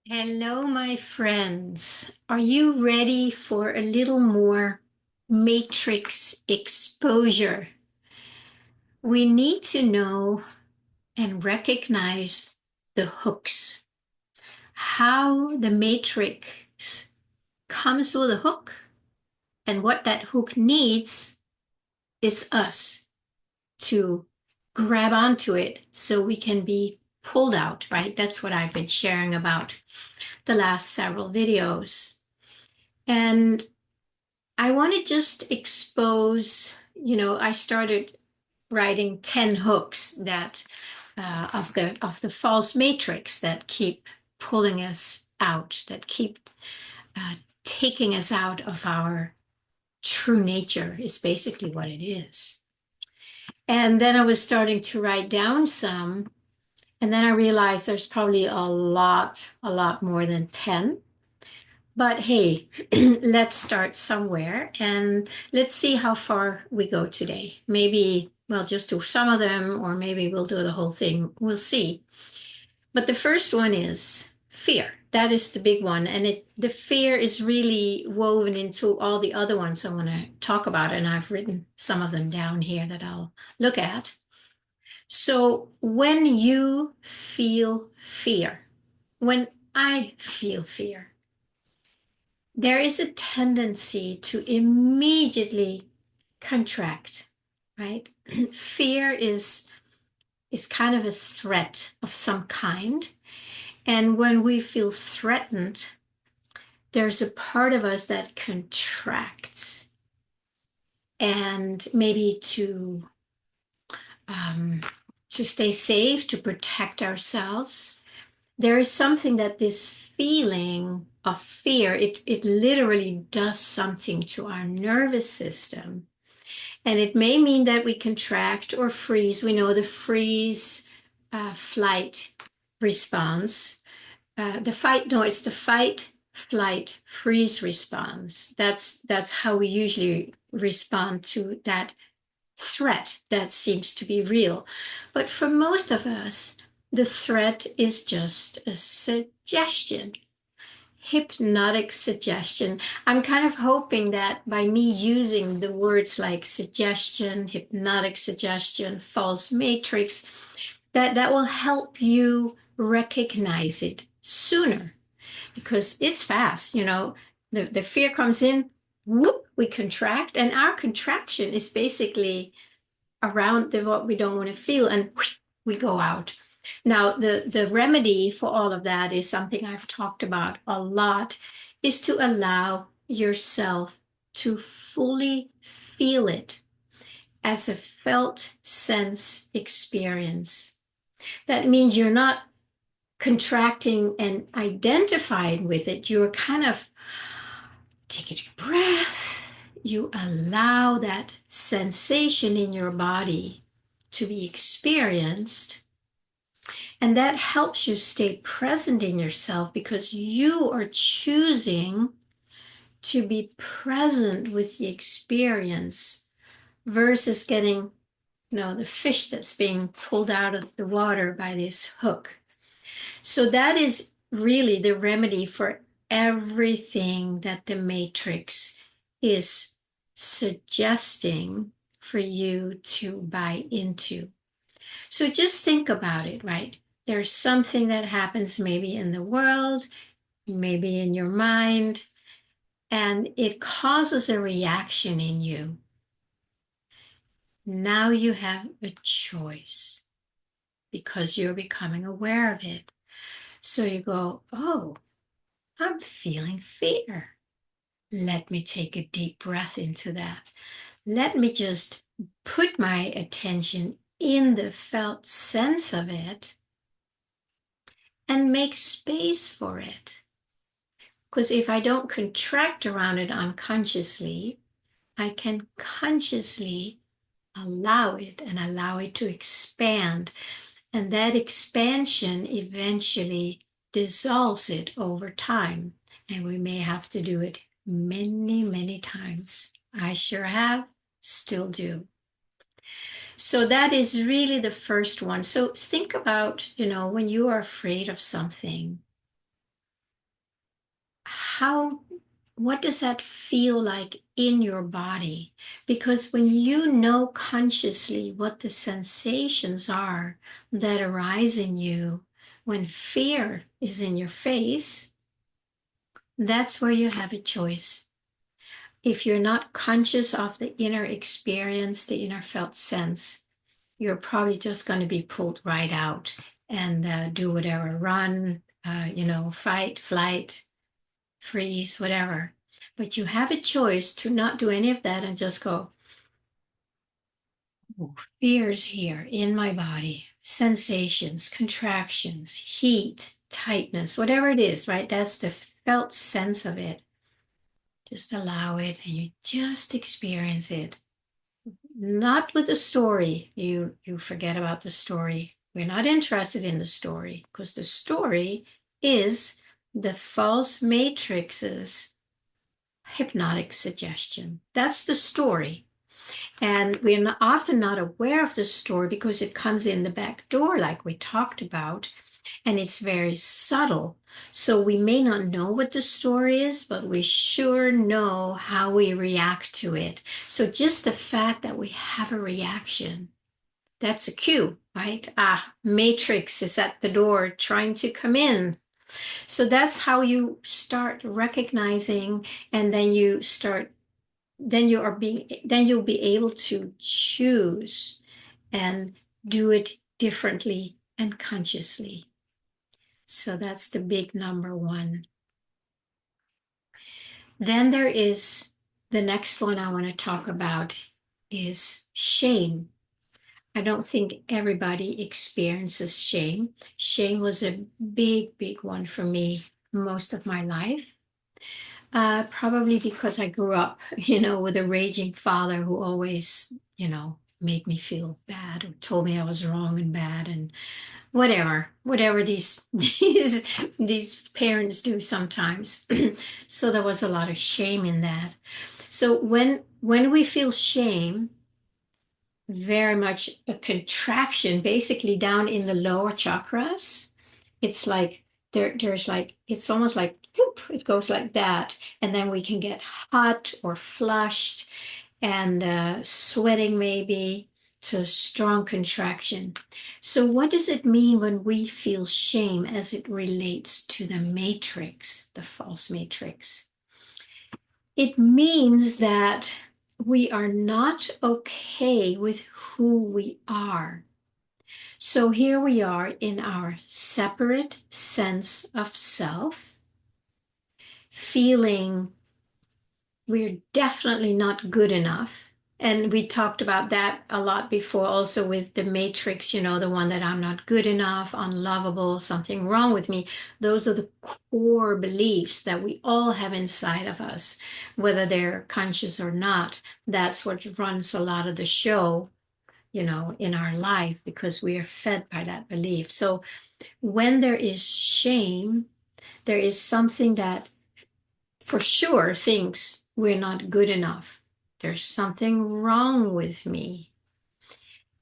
Hello, my friends. Are you ready for a little more matrix exposure? We need to know and recognize the hooks, how the matrix comes with a hook, and what that hook needs is us to grab onto it so we can be pulled out, right? That's what I've been sharing about the last several videos. And I want to just expose, I started writing 10 hooks that of the false matrix that keep pulling us out, that keep uh, taking us out of our true nature is basically what it is. And then I was starting to write down some, and then I realized there's probably a lot more than 10. But hey, let's start somewhere and let's see how far we go today. Maybe we'll just do some of them, or maybe we'll do the whole thing. We'll see. But the first one is fear. That is the big one. And the fear is really woven into all the other ones I want to talk about. And I've written some of them down here that I'll look at. So when you feel fear, when I feel fear, there is a tendency to immediately contract, right? Fear is kind of a threat of some kind. And when we feel threatened, there's a part of us that contracts. And maybe um, to stay safe, to protect ourselves, there is something that this feeling of fear, it literally does something to our nervous system. And it may mean that we contract or freeze. We know the freeze flight response. It's the fight, flight, freeze response. That's how we usually respond to that threat that seems to be real. But for most of us, the threat is just a suggestion, hypnotic suggestion. I'm kind of hoping that by me using the words like suggestion, hypnotic suggestion, false matrix, that will help you recognize it sooner because it's fast. The fear comes in, whoop, we contract, and our contraction is basically around what we don't want to feel, and we go out. Now, the remedy for all of that is something I've talked about a lot, is to allow yourself to fully feel it as a felt sense experience. That means you're not contracting and identifying with it. You're kind of take a deep breath. You allow that sensation in your body to be experienced. And that helps you stay present in yourself because you are choosing to be present with the experience versus getting, the fish that's being pulled out of the water by this hook. So that is really the remedy for everything that the matrix is suggesting for you to buy into. So just think about it, right? There's something that happens maybe in the world, maybe in your mind, and it causes a reaction in you. Now you have a choice because you're becoming aware of it. So you go, oh, I'm feeling fear. Let me take a deep breath into that. Let me just put my attention in the felt sense of it and make space for it. Because if I don't contract around it unconsciously, I can consciously allow it and allow it to expand. And that expansion eventually dissolves it over time. And we may have to do it many, many times. I sure have, still do. So that is really the first one. So think about, when you are afraid of something, what does that feel like in your body? Because when you know consciously what the sensations are that arise in you when fear is in your face, that's where you have a choice. If you're not conscious of the inner experience, the inner felt sense, you're probably just going to be pulled right out and do whatever, run, fight, flight, freeze, whatever. But you have a choice to not do any of that and just go, "Ooh, fear's here in my body, sensations, contractions, heat, tightness, whatever it is, right? That's the felt sense of it. Just allow it and you just experience it. Not with the story. You forget about the story. We're not interested in the story because the story is the false matrix's hypnotic suggestion. That's the story. And we're often not aware of the story because it comes in the back door, like we talked about, and it's very subtle. So we may not know what the story is, but we sure know how we react to it. So just the fact that we have a reaction, that's a cue, right? Matrix is at the door trying to come in. So that's how you start recognizing, and then you'll be able to choose and do it differently and consciously. So that's the big number one. Then there is the next one I want to talk about is shame. I don't think everybody experiences shame. Shame was a big, big one for me most of my life. Probably because I grew up, with a raging father who always, made me feel bad or told me I was wrong and bad and whatever these these parents do sometimes. So there was a lot of shame in that. So when we feel shame, very much a contraction, basically down in the lower chakras. It's like there's like it's almost like whoop, it goes like that, and then we can get hot or flushed and sweating maybe to strong contraction. So what does it mean when we feel shame as it relates to the matrix, the false matrix? It means that we are not okay with who we are. So here we are in our separate sense of self, feeling we're definitely not good enough. And we talked about that a lot before, also with the matrix, the one that I'm not good enough, unlovable, something wrong with me. Those are the core beliefs that we all have inside of us, whether they're conscious or not. That's what runs a lot of the show, in our life, because we are fed by that belief. So when there is shame, there is something that for sure thinks we're not good enough. There's something wrong with me.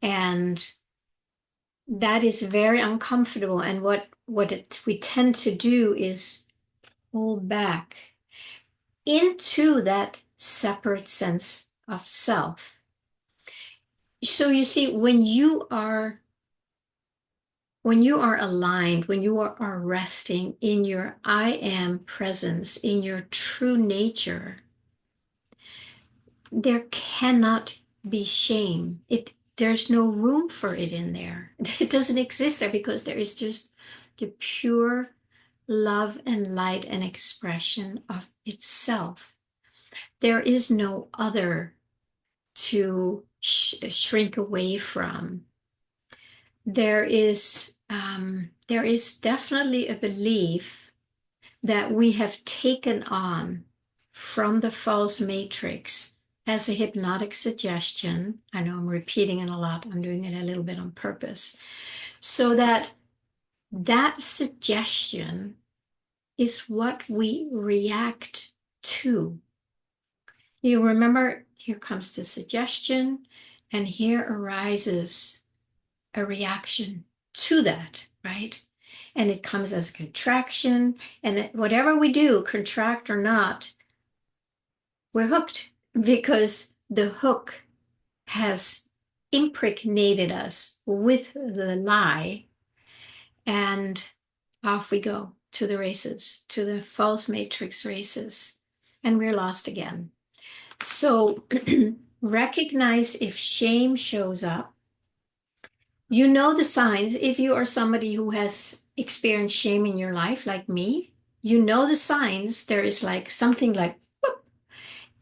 And that is very uncomfortable. And what we tend to do is pull back into that separate sense of self. So you see, when you are aligned, when you are resting in your I am presence, in your true nature, there cannot be shame. There's no room for it in there. It doesn't exist there because there is just the pure love and light and expression of itself. There is no other to shrink away from. There is definitely a belief that we have taken on from the false matrix as a hypnotic suggestion. I know I'm repeating it a lot. I'm doing it a little bit on purpose. So that suggestion is what we react to. You remember, here comes the suggestion, and here arises a reaction to that, right? and it comes as a contraction. And whatever we do, contract or not, we're hooked because the hook has impregnated us with the lie, and off we go to the races, to the false matrix races, and we're lost again. So recognize if shame shows up. You know the signs. If you are somebody who has experienced shame in your life, like me, you know the signs. There is like something like, whoop,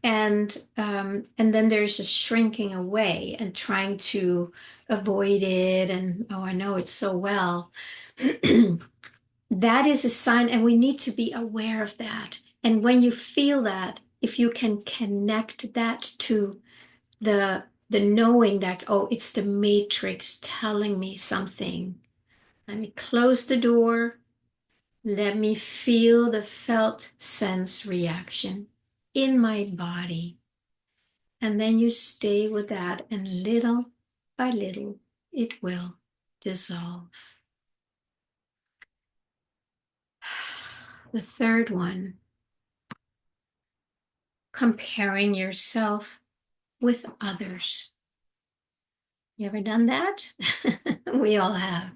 and then there's a shrinking away and trying to avoid it. And oh, I know it so well. That is a sign, and we need to be aware of that. And when you feel that, if you can connect that to the knowing that, oh, it's the matrix telling me something. Let me close the door. Let me feel the felt sense reaction in my body. And then you stay with that, and little by little, it will dissolve. The third one, comparing yourself with others. You ever done that? We all have.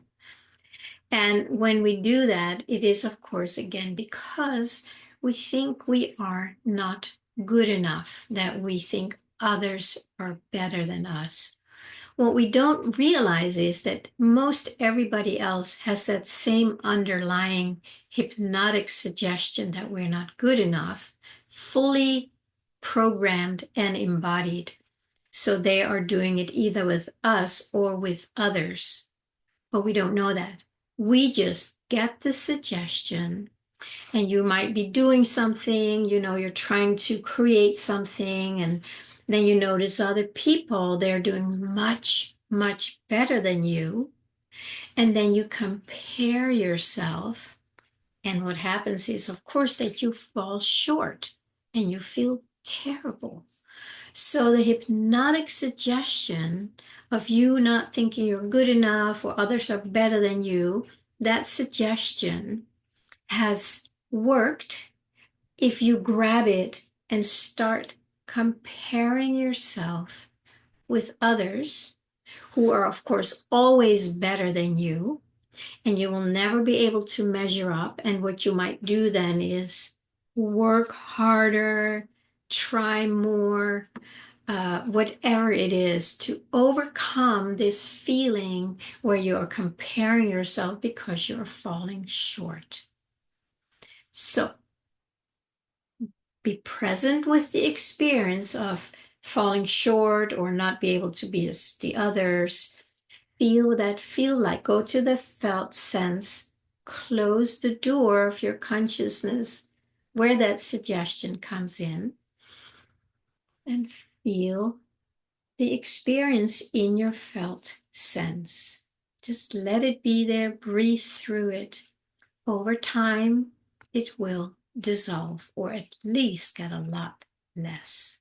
And when we do that, it is, of course, again, because we think we are not good enough, that we think others are better than us. What we don't realize is that most everybody else has that same underlying hypnotic suggestion that we're not good enough, fully programmed and embodied. So they are doing it either with us or with others. But we don't know that. We just get the suggestion, and you might be doing something, you're trying to create something, and then you notice other people, they're doing much, much better than you. And then you compare yourself. And what happens is, of course, that you fall short and you feel terrible. So the hypnotic suggestion of you not thinking you're good enough or others are better than you, that suggestion has worked if you grab it and start comparing yourself with others who are, of course, always better than you, and you will never be able to measure up. And what you might do then is work harder, try more, whatever it is, to overcome this feeling where you're comparing yourself because you're falling short. So be present with the experience of falling short or not be able to be as the others. Feel that, feel like, go to the felt sense, close the door of your consciousness where that suggestion comes in, and feel the experience in your felt sense. Just let it be there, breathe through it. Over time, it will dissolve, or at least get a lot less.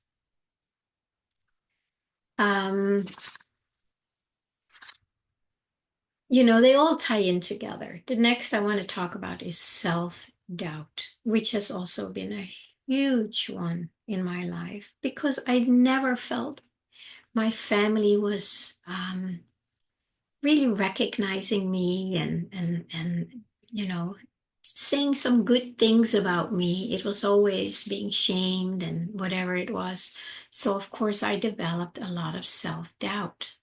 They all tie in together. The next I want to talk about is self-doubt, which has also been a huge one in my life because I never felt my family was really recognizing me and saying some good things about me. It was always being shamed and whatever it was. So of course I developed a lot of self-doubt.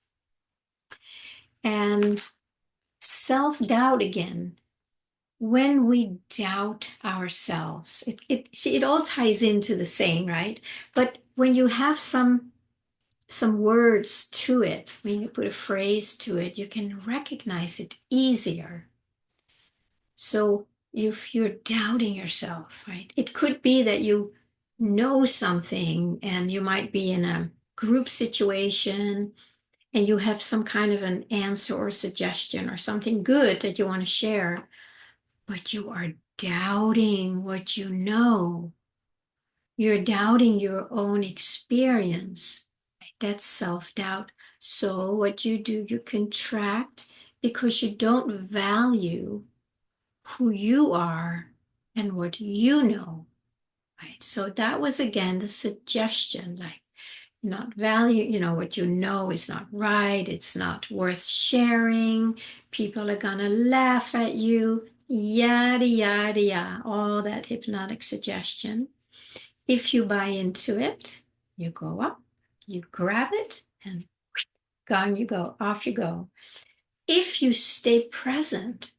And self-doubt again, when we doubt ourselves, it all ties into the same, right? But when you have some words to it, when you put a phrase to it, you can recognize it easier. So if you're doubting yourself, right, it could be that you know something and you might be in a group situation and you have some kind of an answer or suggestion or something good that you want to share, but you are doubting what you know. You're doubting your own experience. That's self-doubt. So what you do, you contract because you don't value who you are and what you know, right? So that was again the suggestion, like not value, what you know is not right, it's not worth sharing, people are gonna laugh at you, yada, yada, yada, all that hypnotic suggestion. If you buy into it, you go up, you grab it, and gone you go, off you go. If you stay present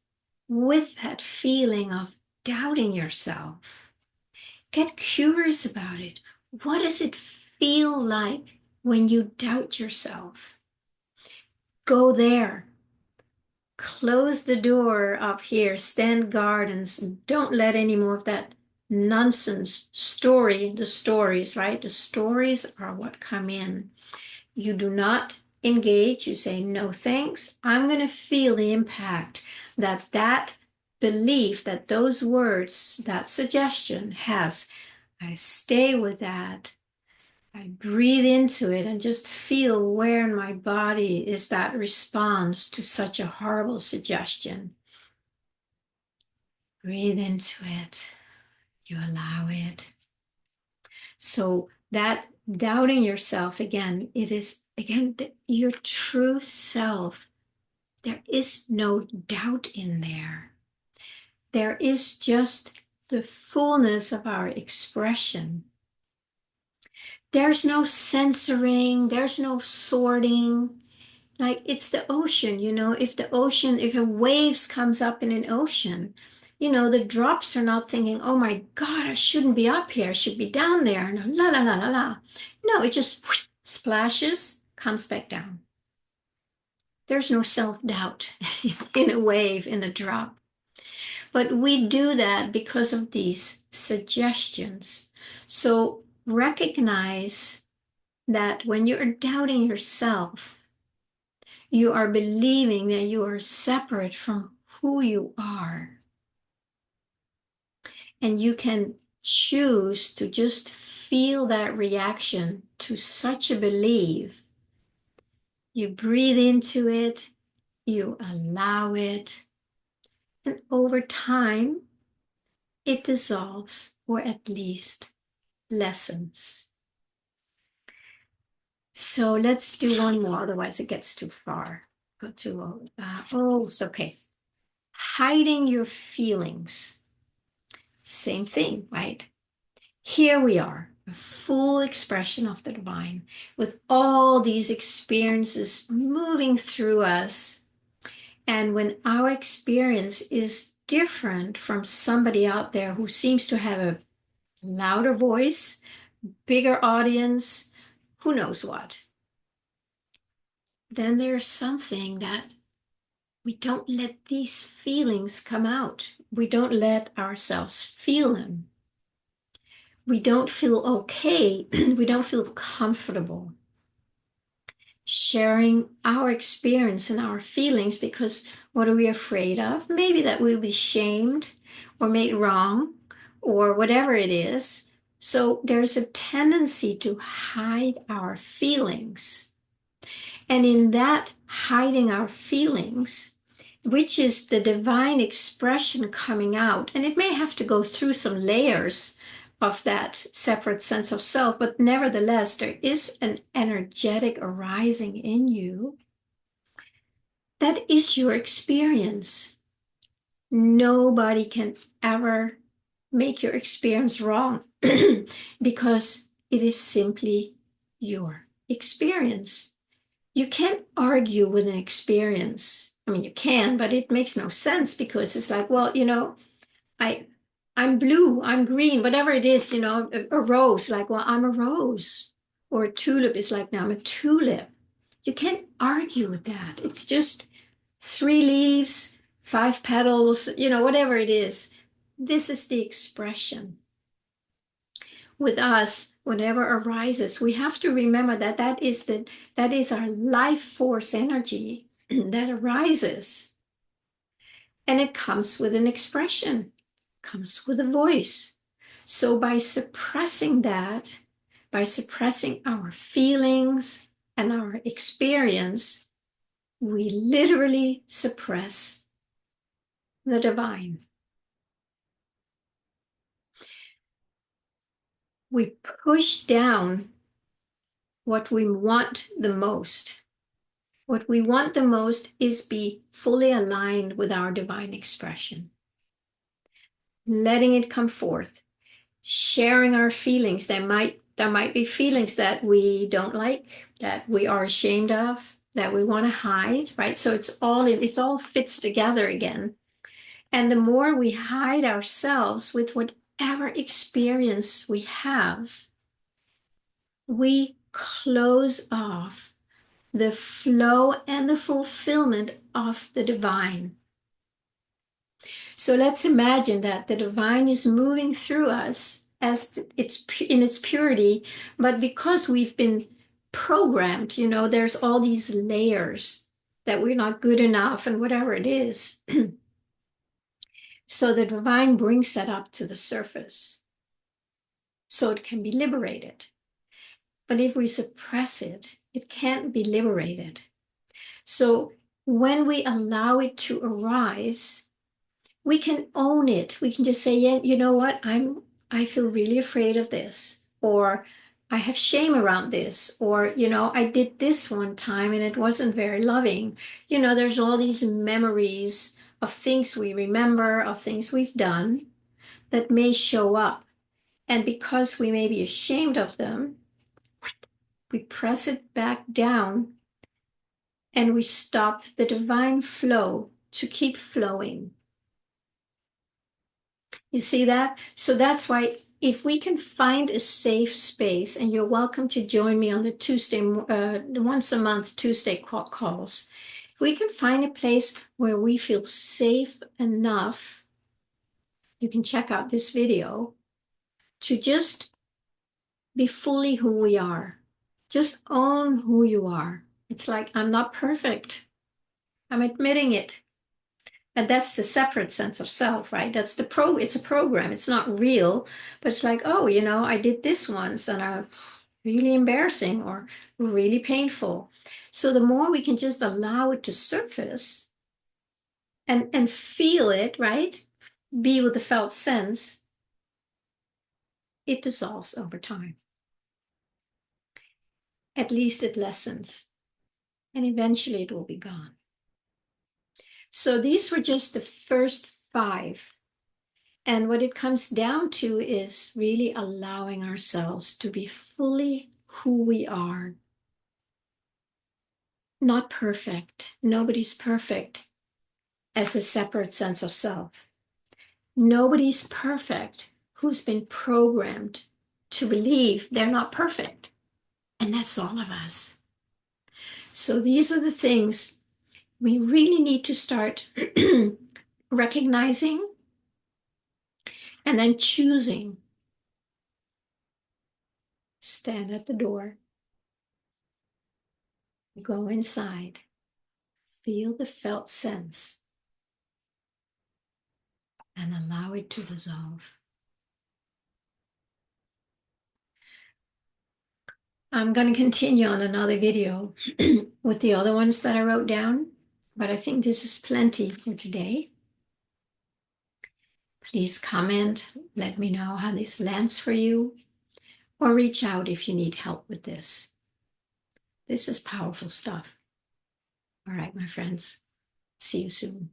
with that feeling of doubting yourself, get curious about it. What does it feel like when you doubt yourself? Go there. Close the door up here, stand guard, and don't let any more of that nonsense the stories, right? The stories are what come in. You do not engage. You say, no, thanks. I'm going to feel the impact that belief, that those words, that suggestion has. I stay with that. I breathe into it and just feel where in my body is that response to such a horrible suggestion. Breathe into it. You allow it. So that doubting yourself, again, it is, again, your true self. There is no doubt in there. There is just the fullness of our expression. There's no censoring, there's no sorting. Like it's the ocean, if a waves comes up in an ocean, the drops are not thinking, oh my God, I shouldn't be up here, I should be down there, and la la la la la. No, it just splashes, comes back down. There's no self-doubt in a wave, in a drop. But we do that because of these suggestions. So recognize that when you're doubting yourself, you are believing that you are separate from who you are. And you can choose to just feel that reaction to such a belief. You breathe into it, you allow it, and over time, it dissolves or at least lessens. So let's do one more, otherwise it gets too far. Go to, it's okay. Hiding your feelings. Same thing, right? Here we are, a full expression of the divine, with all these experiences moving through us. And when our experience is different from somebody out there who seems to have a louder voice, bigger audience, who knows what, then there's something that we don't let these feelings come out. We don't let ourselves feel them. We don't feel okay. We don't feel comfortable sharing our experience and our feelings because what are we afraid of? Maybe that we'll be shamed or made wrong or whatever it is. So there's a tendency to hide our feelings. And in that hiding our feelings, which is the divine expression coming out, and it may have to go through some layers of that separate sense of self, but nevertheless, there is an energetic arising in you. That is your experience. Nobody can ever make your experience wrong because it is simply your experience. You can't argue with an experience. I mean, you can, but it makes no sense because it's like, well, I'm blue, I'm green, whatever it is, a rose, like, well, I'm a rose. Or a tulip is like, now I'm a tulip. You can't argue with that. It's just 3 leaves, 5 petals, whatever it is. This is the expression. With us, whatever arises, we have to remember that is our life force energy that arises. And it comes with an expression, comes with a voice. So by suppressing that, by suppressing our feelings and our experience, we literally suppress the divine. we push down what we want the most. What we want the most is be fully aligned with our divine expression, letting it come forth, sharing our feelings. There might be feelings that we don't like, that we are ashamed of, that we want to hide, right? So it's all fits together again. And the more we hide ourselves with whatever experience we have, we close off the flow and the fulfillment of the divine. So let's imagine that the divine is moving through us as it's in its purity, but because we've been programmed, there's all these layers that we're not good enough and whatever it is. So the divine brings that up to the surface so it can be liberated. But if we suppress it, it can't be liberated. So when we allow it to arise, we can own it. We can just say, yeah, you know what? I feel really afraid of this, or I have shame around this, or, I did this one time and it wasn't very loving. There's all these memories of things we remember, of things we've done that may show up. And because we may be ashamed of them, we press it back down and we stop the divine flow to keep flowing. You see that? So that's why if we can find a safe space, and you're welcome to join me on the Tuesday, once a month Tuesday calls, we can find a place where we feel safe enough, you can check out this video, to just be fully who we are. Just own who you are. It's like, I'm not perfect. I'm admitting it. And that's the separate sense of self, right? It's a program. It's not real, but it's like, oh, I did this once and really embarrassing or really painful. So the more we can just allow it to surface and feel it, right? Be with the felt sense, it dissolves over time. At least it lessens, and eventually it will be gone. So these were just the first 5. And what it comes down to is really allowing ourselves to be fully who we are. Not perfect. Nobody's perfect as a separate sense of self. Nobody's perfect who's been programmed to believe they're not perfect. And that's all of us. So these are the things we really need to start recognizing and then choosing. Stand at the door. Go inside. Feel the felt sense and allow it to dissolve. I'm going to continue on another video with the other ones that I wrote down, but I think this is plenty for today. Please comment, let me know how this lands for you, or reach out if you need help with this. This is powerful stuff. All right, my friends, see you soon.